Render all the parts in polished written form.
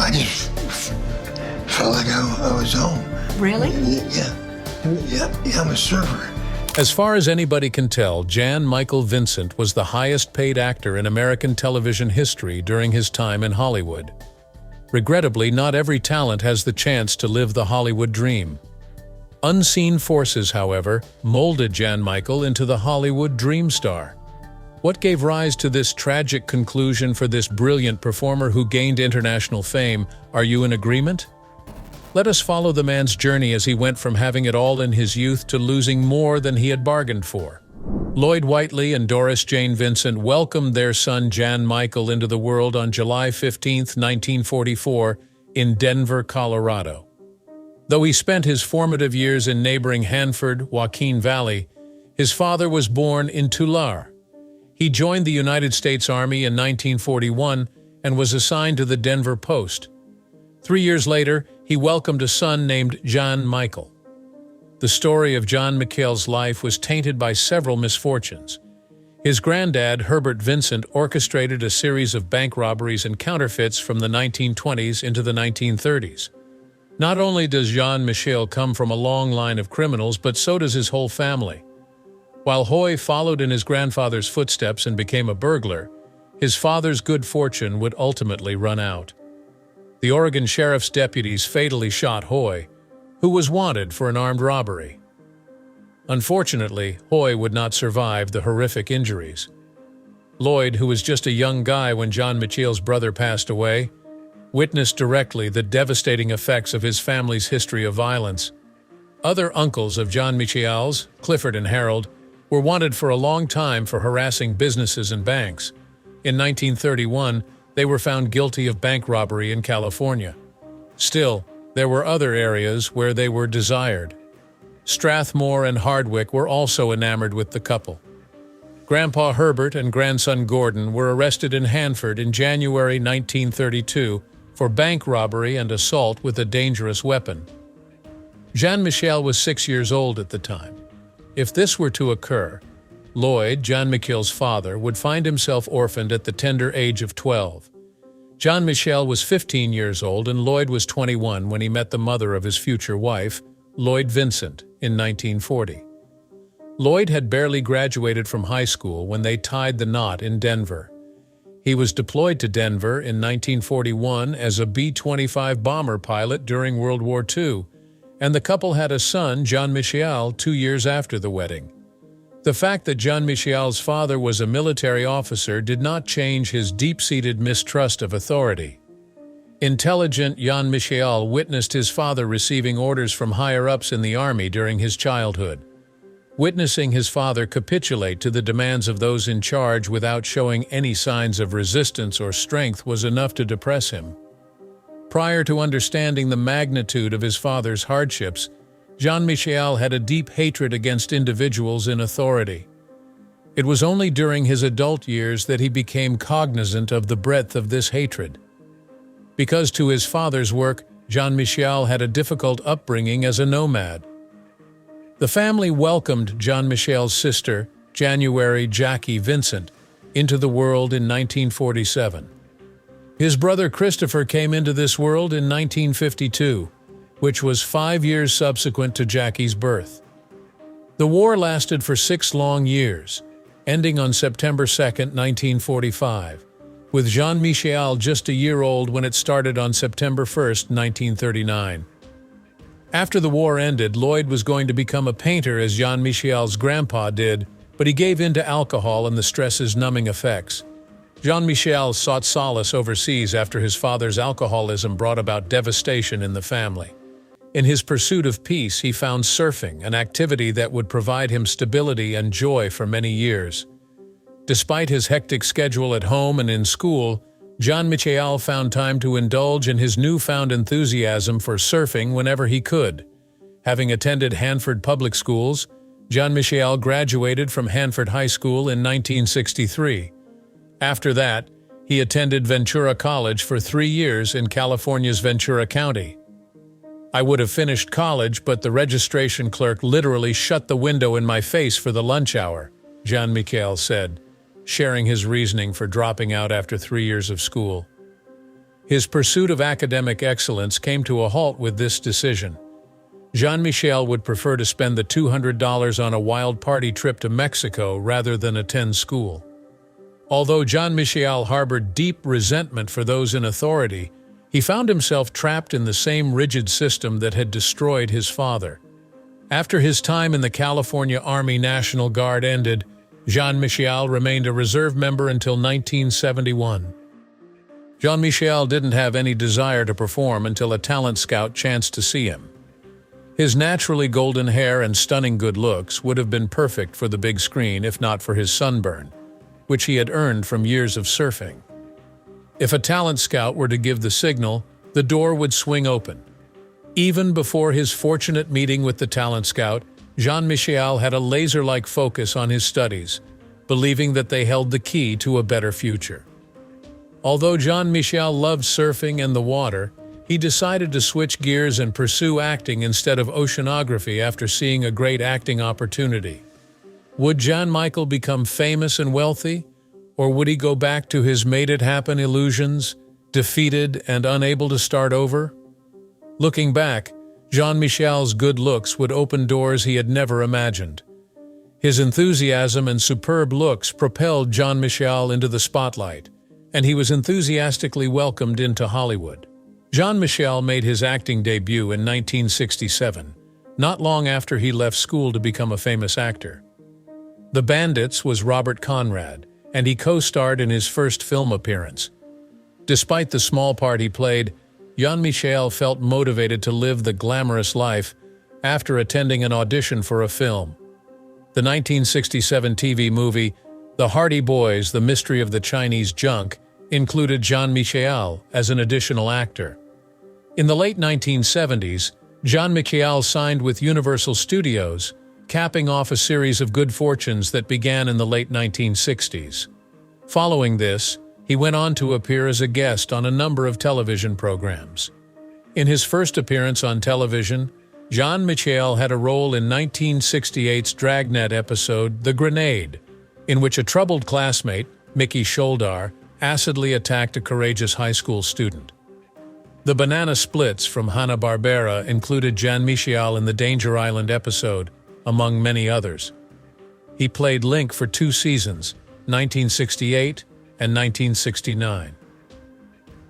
I just felt like I was home. Really? Yeah, I'm a server. As far as anybody can tell, Jan Michael Vincent was the highest-paid actor in American television history during his time in Hollywood. Regrettably, not every talent has the chance to live the Hollywood dream. Unseen forces, however, molded Jan Michael into the Hollywood dream star. What gave rise to this tragic conclusion for this brilliant performer who gained international fame? Are you in agreement? Let us follow the man's journey as he went from having it all in his youth to losing more than he had bargained for. Lloyd Whiteley and Doris Jane Vincent welcomed their son Jan Michael into the world on July 15, 1944, in Denver, Colorado. Though he spent his formative years in neighboring Hanford, Joaquin Valley, his father was born in Tulare. He joined the United States Army in 1941 and was assigned to the Denver Post. 3 years later, he welcomed a son named Jan Michael. The story of Jan Michael's life was tainted by several misfortunes. His granddad, Herbert Vincent, orchestrated a series of bank robberies and counterfeits from the 1920s into the 1930s. Not only does Jan Michael come from a long line of criminals, but so does his whole family. While Hoy followed in his grandfather's footsteps and became a burglar, his father's good fortune would ultimately run out. The Oregon Sheriff's deputies fatally shot Hoy, who was wanted for an armed robbery. Unfortunately, Hoy would not survive the horrific injuries. Lloyd, who was just a young guy when Jan Michael's brother passed away, witnessed directly the devastating effects of his family's history of violence. Other uncles of Jan Michael's, Clifford and Harold, were wanted for a long time for harassing businesses and banks. In 1931, they were found guilty of bank robbery in California. Still, there were other areas where they were desired. Strathmore and Hardwick were also enamored with the couple. Grandpa Herbert and grandson Gordon were arrested in Hanford in January 1932 for bank robbery and assault with a dangerous weapon. Jan Michael was 6 years old at the time. If this were to occur, Lloyd, Jan Michael's father, would find himself orphaned at the tender age of 12. Jan Michael was 15 years old and Lloyd was 21 when he met the mother of his future wife, Lloyd Vincent, in 1940. Lloyd had barely graduated from high school when they tied the knot in Denver. He was deployed to Denver in 1941 as a B-25 bomber pilot during World War II, and the couple had a son, Jan Michael, 2 years after the wedding. The fact that Jan Michael's father was a military officer did not change his deep-seated mistrust of authority. Intelligent Jan Michael witnessed his father receiving orders from higher-ups in the army during his childhood. Witnessing his father capitulate to the demands of those in charge without showing any signs of resistance or strength was enough to depress him. Prior to understanding the magnitude of his father's hardships, Jan Michael had a deep hatred against individuals in authority. It was only during his adult years that he became cognizant of the breadth of this hatred. Because to his father's work, Jan Michael had a difficult upbringing as a nomad. The family welcomed Jan Michael's sister, January Jackie Vincent, into the world in 1947. His brother Christopher came into this world in 1952, which was 5 years subsequent to Jackie's birth. The war lasted for 6 long years, ending on September 2, 1945, with Jan Michael just a year old when it started on September 1, 1939. After the war ended, Lloyd was going to become a painter as Jan Michael's grandpa did, but he gave in to alcohol and the stress's numbing effects. Jan Michael sought solace overseas after his father's alcoholism brought about devastation in the family. In his pursuit of peace, he found surfing, an activity that would provide him stability and joy for many years. Despite his hectic schedule at home and in school, Jan Michael found time to indulge in his newfound enthusiasm for surfing whenever he could. Having attended Hanford Public Schools, Jan Michael graduated from Hanford High School in 1963. After that, he attended Ventura College for 3 years in California's Ventura County. I would have finished college, but the registration clerk literally shut the window in my face for the lunch hour, Jan Michael said, sharing his reasoning for dropping out after 3 years of school. His pursuit of academic excellence came to a halt with this decision. Jean-Michel would prefer to spend the $200 on a wild party trip to Mexico rather than attend school. Although Jean-Michel harbored deep resentment for those in authority, he found himself trapped in the same rigid system that had destroyed his father. After his time in the California Army National Guard ended, Jean-Michel remained a reserve member until 1971. Jean-Michel didn't have any desire to perform until a talent scout chanced to see him. His naturally golden hair and stunning good looks would have been perfect for the big screen if not for his sunburn, which he had earned from years of surfing. If a talent scout were to give the signal, the door would swing open. Even before his fortunate meeting with the talent scout, Jean-Michel had a laser-like focus on his studies, believing that they held the key to a better future. Although Jean-Michel loved surfing and the water, he decided to switch gears and pursue acting instead of oceanography after seeing a great acting opportunity. Would Jean-Michel become famous and wealthy, or would he go back to his made-it-happen illusions, defeated and unable to start over? Looking back, Jean-Michel's good looks would open doors he had never imagined. His enthusiasm and superb looks propelled Jean-Michel into the spotlight, and he was enthusiastically welcomed into Hollywood. Jean-Michel made his acting debut in 1967, not long after he left school to become a famous actor. The Bandits was Robert Conrad, and he co-starred in his first film appearance. Despite the small part he played, Jean-Michel felt motivated to live the glamorous life after attending an audition for a film. The 1967 TV movie, The Hardy Boys: The Mystery of the Chinese Junk, included Jean-Michel as an additional actor. In the late 1970s, Jean-Michel signed with Universal Studios, capping off a series of good fortunes that began in the late 1960s. Following this, he went on to appear as a guest on a number of television programs. In his first appearance on television, Jean-Michel had a role in 1968's Dragnet episode The Grenade, in which a troubled classmate, Mickey Sholdar, acidly attacked a courageous high school student. The Banana Splits from Hanna-Barbera included Jean-Michel in the Danger Island episode, among many others. He played Link for 2 seasons, 1968 and 1969.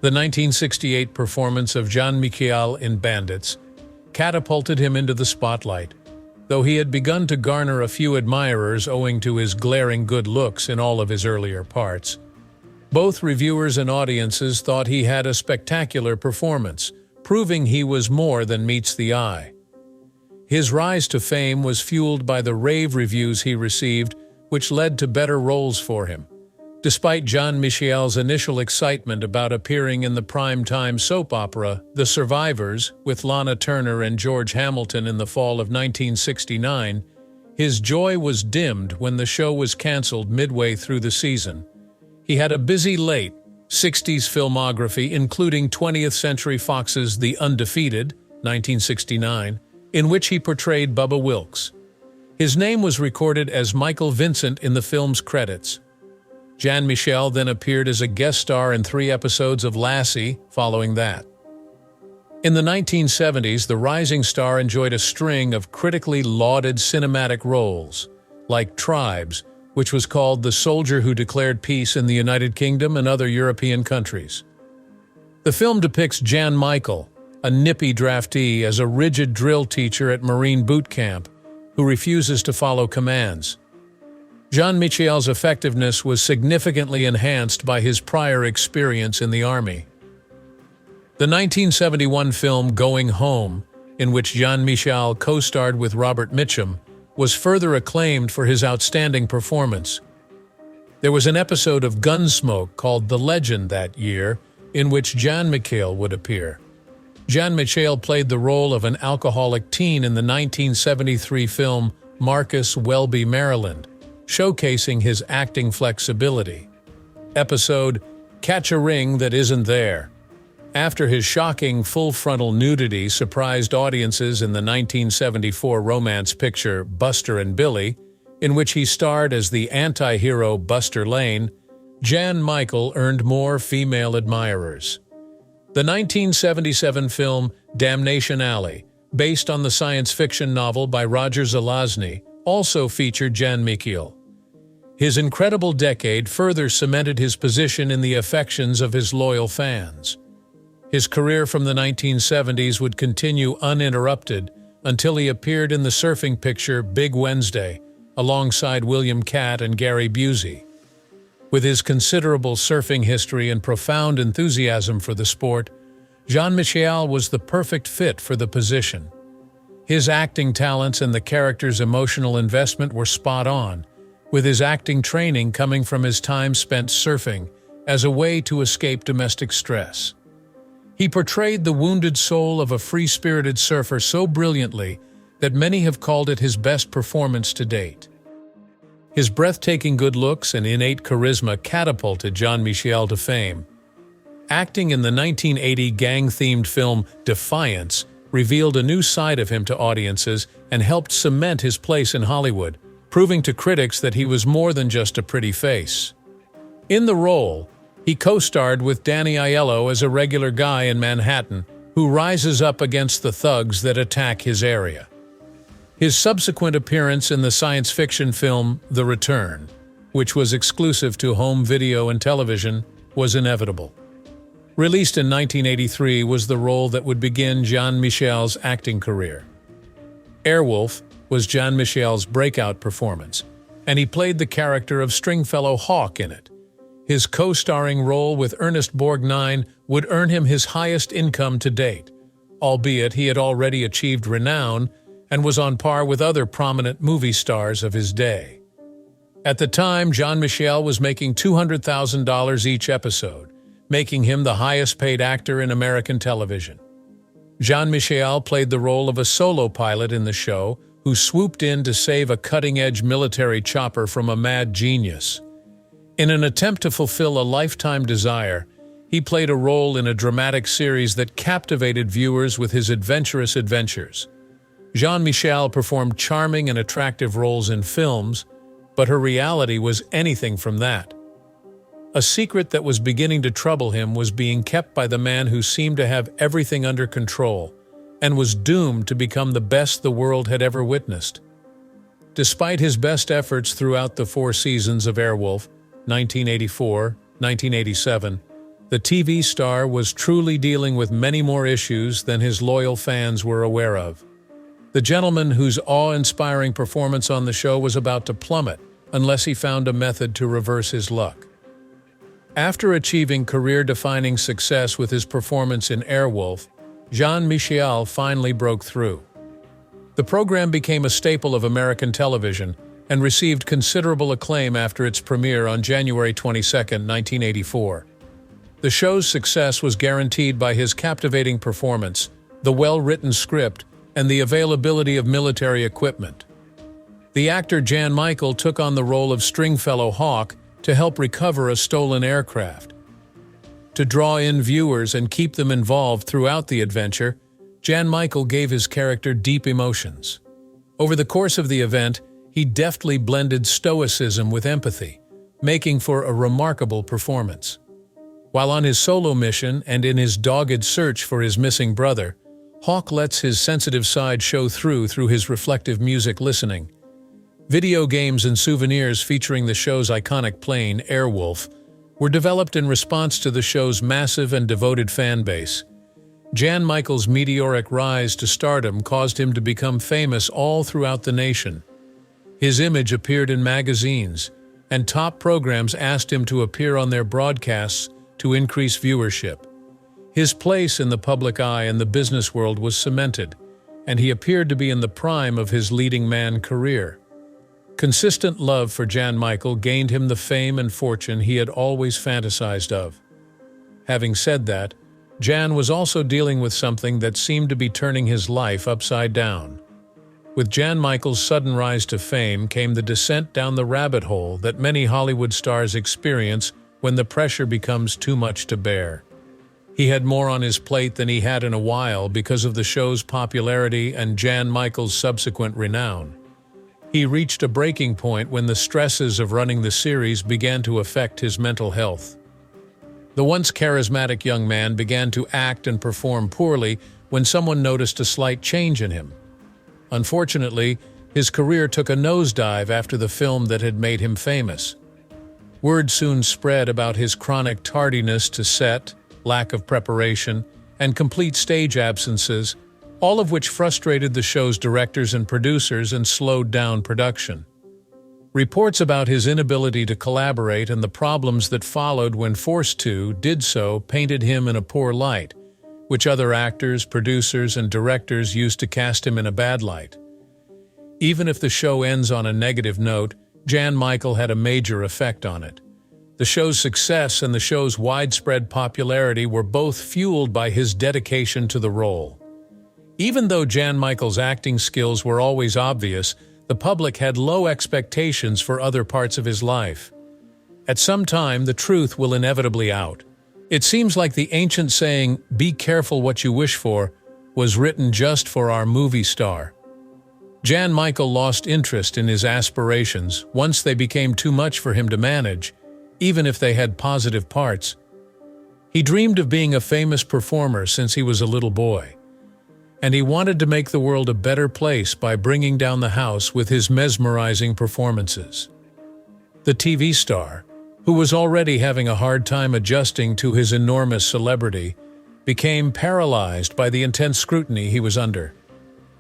The 1968 performance of Jean-Michel in Bandits catapulted him into the spotlight, though he had begun to garner a few admirers owing to his glaring good looks in all of his earlier parts. Both reviewers and audiences thought he had a spectacular performance, proving he was more than meets the eye. His rise to fame was fueled by the rave reviews he received, which led to better roles for him. Despite Jean-Michel's initial excitement about appearing in the prime-time soap opera The Survivors with Lana Turner and George Hamilton in the fall of 1969, his joy was dimmed when the show was canceled midway through the season. He had a busy late 60s filmography, including 20th Century Fox's The Undefeated, 1969, in which he portrayed Bubba Wilkes. His name was recorded as Michael Vincent in the film's credits. Jean-Michel then appeared as a guest star in 3 episodes of Lassie following that. In the 1970s, the rising star enjoyed a string of critically lauded cinematic roles, like Tribes, which was called The Soldier Who Declared Peace in the United Kingdom and other European countries. The film depicts Jean-Michel, a nippy draftee, as a rigid drill teacher at Marine boot camp who refuses to follow commands. Jean-Michel's effectiveness was significantly enhanced by his prior experience in the Army. The 1971 film Going Home, in which Jean-Michel co-starred with Robert Mitchum, was further acclaimed for his outstanding performance. There was an episode of Gunsmoke called The Legend that year, in which Jean-Michel would appear. Jean-Michel played the role of an alcoholic teen in the 1973 film Marcus Welby, Maryland, showcasing his acting flexibility. Episode Catch a Ring That Isn't There. After his shocking full-frontal nudity surprised audiences in the 1974 romance picture Buster and Billy, in which he starred as the anti-hero Buster Lane, Jean-Michel earned more female admirers. The 1977 film Damnation Alley, based on the science fiction novel by Roger Zelazny, also featured Jan Michiel. His incredible decade further cemented his position in the affections of his loyal fans. His career from the 1970s would continue uninterrupted until he appeared in the surfing picture Big Wednesday, alongside William Catt and Gary Busey. With his considerable surfing history and profound enthusiasm for the sport, Jean-Michel was the perfect fit for the position. His acting talents and the character's emotional investment were spot on, with his acting training coming from his time spent surfing as a way to escape domestic stress. He portrayed the wounded soul of a free-spirited surfer so brilliantly that many have called it his best performance to date. His breathtaking good looks and innate charisma catapulted Jean-Michel to fame. Acting in the 1980 gang-themed film Defiance revealed a new side of him to audiences and helped cement his place in Hollywood, proving to critics that he was more than just a pretty face. In the role, he co-starred with Danny Aiello as a regular guy in Manhattan who rises up against the thugs that attack his area. His subsequent appearance in the science fiction film The Return, which was exclusive to home video and television, was inevitable. Released in 1983 was the role that would begin Jean-Michel's acting career. Airwolf was Jean-Michel's breakout performance, and he played the character of Stringfellow Hawk in it. His co-starring role with Ernest Borgnine would earn him his highest income to date, albeit he had already achieved renown and was on par with other prominent movie stars of his day. At the time, Jean-Michel was making $200,000 each episode, making him the highest-paid actor in American television. Jean-Michel played the role of a solo pilot in the show who swooped in to save a cutting-edge military chopper from a mad genius. In an attempt to fulfill a lifetime desire, he played a role in a dramatic series that captivated viewers with his adventurous adventures. Jean-Michel performed charming and attractive roles in films, but her reality was anything from that. A secret that was beginning to trouble him was being kept by the man who seemed to have everything under control and was doomed to become the best the world had ever witnessed. Despite his best efforts throughout the 4 seasons of Airwolf, 1984, 1987, the TV star was truly dealing with many more issues than his loyal fans were aware of. The gentleman whose awe-inspiring performance on the show was about to plummet unless he found a method to reverse his luck. After achieving career-defining success with his performance in Airwolf, Jean-Michel finally broke through. The program became a staple of American television and received considerable acclaim after its premiere on January 22, 1984. The show's success was guaranteed by his captivating performance, the well-written script, and the availability of military equipment. The actor Jan Michael took on the role of Stringfellow Hawk to help recover a stolen aircraft. To draw in viewers and keep them involved throughout the adventure, Jan Michael gave his character deep emotions. Over the course of the event, he deftly blended stoicism with empathy, making for a remarkable performance. While on his solo mission and in his dogged search for his missing brother, Hawk lets his sensitive side show through his reflective music listening. Video games and souvenirs featuring the show's iconic plane, Airwolf, were developed in response to the show's massive and devoted fan base. Jan Michael's meteoric rise to stardom caused him to become famous all throughout the nation. His image appeared in magazines, and top programs asked him to appear on their broadcasts to increase viewership. His place in the public eye and the business world was cemented, and he appeared to be in the prime of his leading man career. Consistent love for Jan Michael gained him the fame and fortune he had always fantasized of. Having said that, Jan was also dealing with something that seemed to be turning his life upside down. With Jan Michael's sudden rise to fame came the descent down the rabbit hole that many Hollywood stars experience when the pressure becomes too much to bear. He had more on his plate than he had in a while because of the show's popularity and Jan Michael's subsequent renown. He reached a breaking point when the stresses of running the series began to affect his mental health. The once charismatic young man began to act and perform poorly when someone noticed a slight change in him. Unfortunately, his career took a nosedive after the film that had made him famous. Word soon spread about his chronic tardiness to set, lack of preparation, and complete stage absences, all of which frustrated the show's directors and producers and slowed down production. Reports about his inability to collaborate and the problems that followed when forced to did so painted him in a poor light, which other actors, producers, and directors used to cast him in a bad light. Even if the show ends on a negative note, Jan Michael had a major effect on it. The show's success and the show's widespread popularity were both fueled by his dedication to the role. Even though Jan Michael's acting skills were always obvious, the public had low expectations for other parts of his life. At some time, the truth will inevitably out. It seems like the ancient saying, "Be careful what you wish for," was written just for our movie star. Jan Michael lost interest in his aspirations once they became too much for him to manage, even if they had positive parts. He dreamed of being a famous performer since he was a little boy, and he wanted to make the world a better place by bringing down the house with his mesmerizing performances. The TV star, who was already having a hard time adjusting to his enormous celebrity, became paralyzed by the intense scrutiny he was under.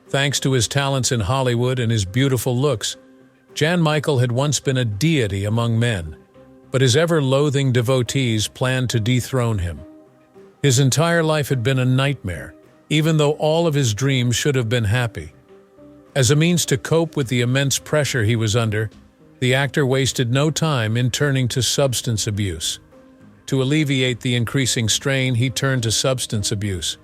Thanks to his talents in Hollywood and his beautiful looks, Jan Michael had once been a deity among men, but his ever-loathing devotees planned to dethrone him. His entire life had been a nightmare, even though all of his dreams should have been happy. As a means to cope with the immense pressure he was under, the actor wasted no time in turning to substance abuse. To alleviate the increasing strain, he turned to substance abuse.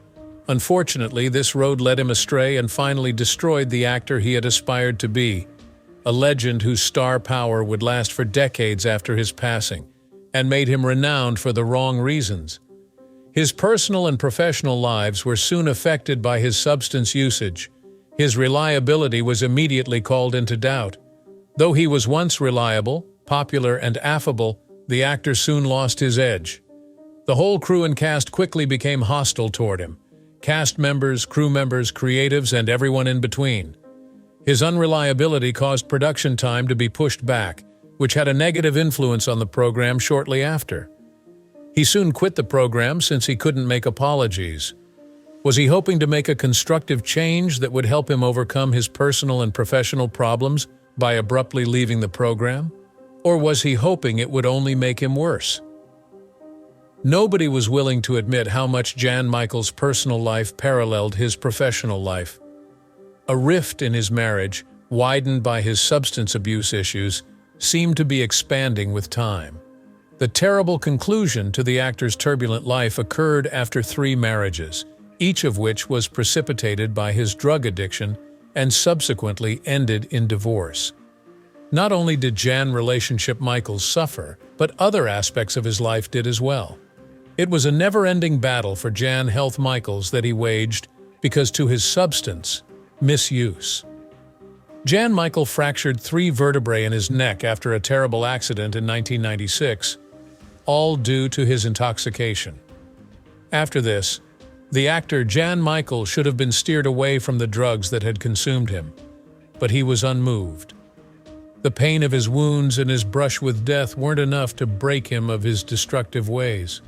Unfortunately, this road led him astray and finally destroyed the actor he had aspired to be, a legend whose star power would last for decades after his passing, and made him renowned for the wrong reasons. His personal and professional lives were soon affected by his substance usage. His reliability was immediately called into doubt. Though he was once reliable, popular, and affable, the actor soon lost his edge. The whole crew and cast quickly became hostile toward him. Cast members, crew members, creatives, and everyone in between. His unreliability caused production time to be pushed back, which had a negative influence on the program shortly after. He soon quit the program since he couldn't make apologies. Was he hoping to make a constructive change that would help him overcome his personal and professional problems by abruptly leaving the program? Or was he hoping it would only make him worse? Nobody was willing to admit how much Jan Michael's personal life paralleled his professional life. A rift in his marriage, widened by his substance abuse issues, seemed to be expanding with time. The terrible conclusion to the actor's turbulent life occurred after 3 marriages, each of which was precipitated by his drug addiction and subsequently ended in divorce. Not only did Jan relationship Michaels suffer, but other aspects of his life did as well. It was a never-ending battle for Jan Health Michaels that he waged because to his substance, misuse. Jan Michael fractured 3 vertebrae in his neck after a terrible accident in 1996, all due to his intoxication. After this, the actor Jan Michael should have been steered away from the drugs that had consumed him, but he was unmoved. The pain of his wounds and his brush with death weren't enough to break him of his destructive ways.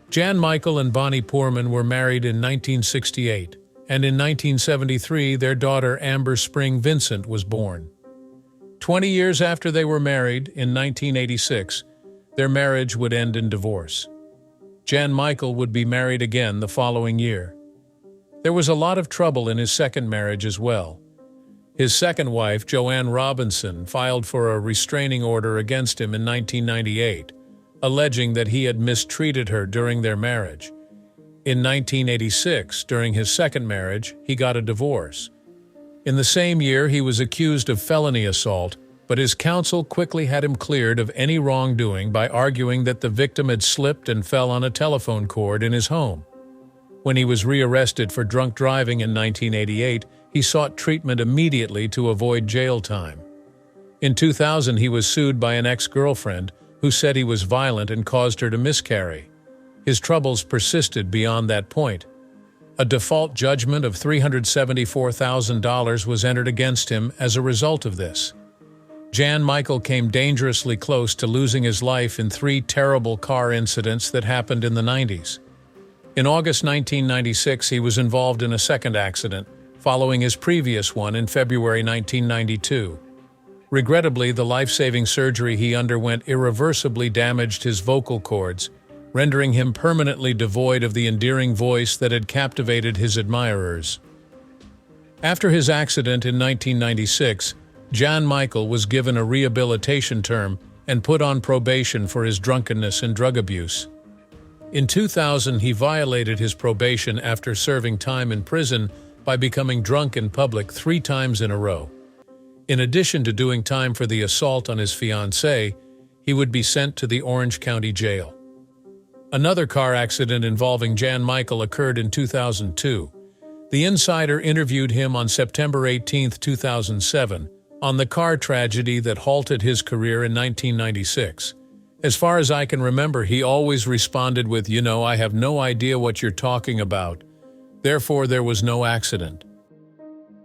Jan Michael and Bonnie Poorman were married in 1968, and in 1973 their daughter Amber Spring Vincent was born. 20 years after they were married, in 1986, their marriage would end in divorce. Jan Michael would be married again the following year. There was a lot of trouble in his second marriage as well. His second wife, Joanne Robinson, filed for a restraining order against him in 1998, alleging that he had mistreated her during their marriage. In 1986, during his second marriage, he got a divorce. In the same year, he was accused of felony assault, but his counsel quickly had him cleared of any wrongdoing by arguing that the victim had slipped and fell on a telephone cord in his home. When he was rearrested for drunk driving in 1988, he sought treatment immediately to avoid jail time. In 2000, he was sued by an ex-girlfriend who said he was violent and caused her to miscarry. His troubles persisted beyond that point. A default judgment of $374,000 was entered against him as a result of this. Jan Michael came dangerously close to losing his life in 3 terrible car incidents that happened in the 90s. In August 1996, he was involved in a second accident, following his previous one in February 1992. Regrettably, the life-saving surgery he underwent irreversibly damaged his vocal cords, rendering him permanently devoid of the endearing voice that had captivated his admirers. After his accident in 1996, Jan Michael was given a rehabilitation term and put on probation for his drunkenness and drug abuse. In 2000, he violated his probation after serving time in prison by becoming drunk in public 3 times in a row. In addition to doing time for the assault on his fiancée, he would be sent to the Orange County Jail. Another car accident involving Jan Michael occurred in 2002. The Insider interviewed him on September 18, 2007, on the car tragedy that halted his career in 1996. As far as I can remember, he always responded with, "You know, I have no idea what you're talking about. Therefore, there was no accident."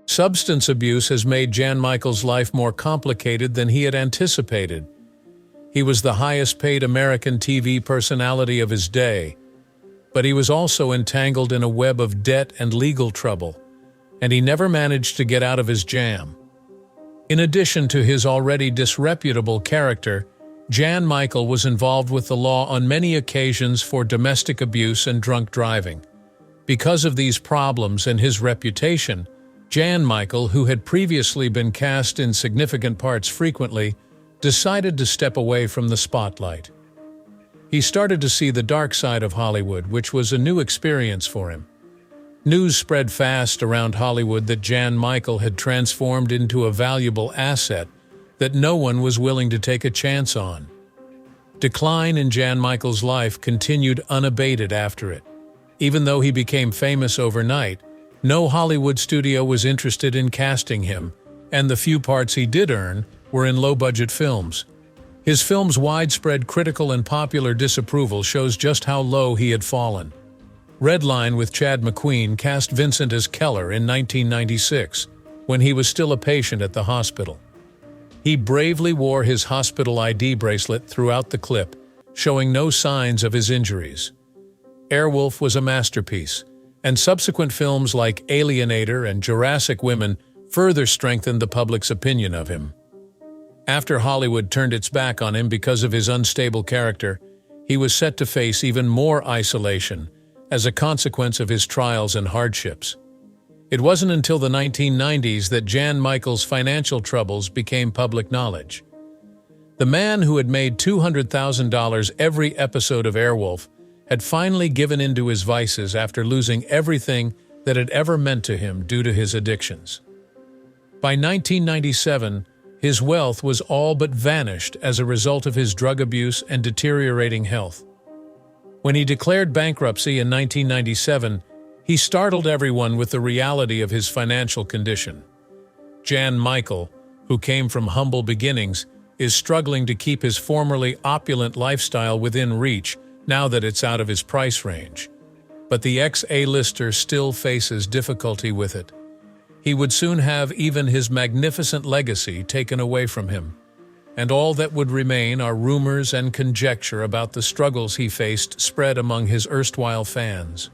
Substance abuse has made Jan Michael's life more complicated than he had anticipated. He was the highest-paid American TV personality of his day, but he was also entangled in a web of debt and legal trouble, and he never managed to get out of his jam. In addition to his already disreputable character, Jan Michael was involved with the law on many occasions for domestic abuse and drunk driving. Because of these problems and his reputation, Jan Michael, who had previously been cast in significant parts frequently, decided to step away from the spotlight. He started to see the dark side of Hollywood, which was a new experience for him. News spread fast around Hollywood that Jan Michael had transformed into a valuable asset that no one was willing to take a chance on. Decline in Jan Michael's life continued unabated after it. Even though he became famous overnight, no Hollywood studio was interested in casting him, and the few parts he did earn were in low-budget films. His film's widespread critical and popular disapproval shows just how low he had fallen. Redline with Chad McQueen cast Vincent as Keller in 1996, when he was still a patient at the hospital. He bravely wore his hospital ID bracelet throughout the clip, showing no signs of his injuries. Airwolf was a masterpiece, and subsequent films like Alienator and Jurassic Women further strengthened the public's opinion of him. After Hollywood turned its back on him because of his unstable character, he was set to face even more isolation as a consequence of his trials and hardships. It wasn't until the 1990s that Jan Michael's financial troubles became public knowledge. The man who had made $200,000 every episode of Airwolf had finally given in to his vices after losing everything that had ever meant to him due to his addictions. By 1997, his wealth was all but vanished as a result of his drug abuse and deteriorating health. When he declared bankruptcy in 1997, he startled everyone with the reality of his financial condition. Jan Michael, who came from humble beginnings, is struggling to keep his formerly opulent lifestyle within reach now that it's out of his price range. But the ex-A-lister still faces difficulty with it. He would soon have even his magnificent legacy taken away from him, and all that would remain are rumors and conjecture about the struggles he faced spread among his erstwhile fans.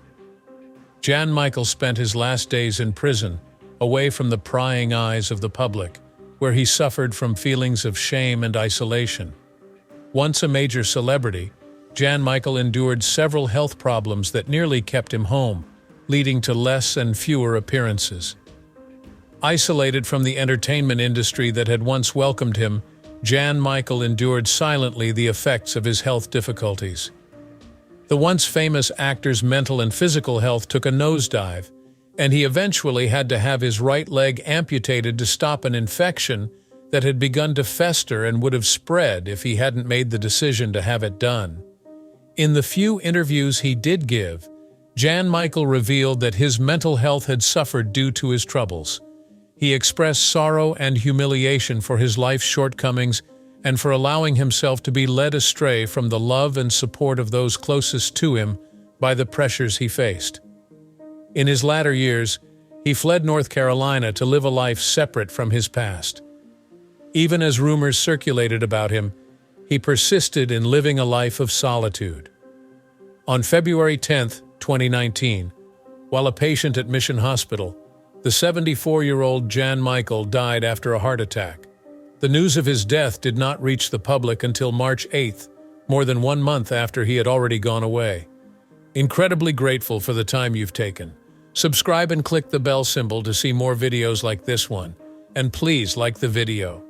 Jan Michael spent his last days in prison, away from the prying eyes of the public, where he suffered from feelings of shame and isolation. Once a major celebrity, Jan Michael endured several health problems that nearly kept him home, leading to less and fewer appearances. Isolated from the entertainment industry that had once welcomed him, Jan Michael endured silently the effects of his health difficulties. The once famous actor's mental and physical health took a nosedive, and he eventually had to have his right leg amputated to stop an infection that had begun to fester and would have spread if he hadn't made the decision to have it done. In the few interviews he did give, Jan Michael revealed that his mental health had suffered due to his troubles. He expressed sorrow and humiliation for his life's shortcomings and for allowing himself to be led astray from the love and support of those closest to him by the pressures he faced. In his latter years, he fled North Carolina to live a life separate from his past. Even as rumors circulated about him, he persisted in living a life of solitude. On February 10, 2019, while a patient at Mission Hospital, the 74-year-old Jan Michael died after a heart attack. The news of his death did not reach the public until March 8th, more than 1 month after he had already gone away. Incredibly grateful for the time you've taken. Subscribe and click the bell symbol to see more videos like this one. And please like the video.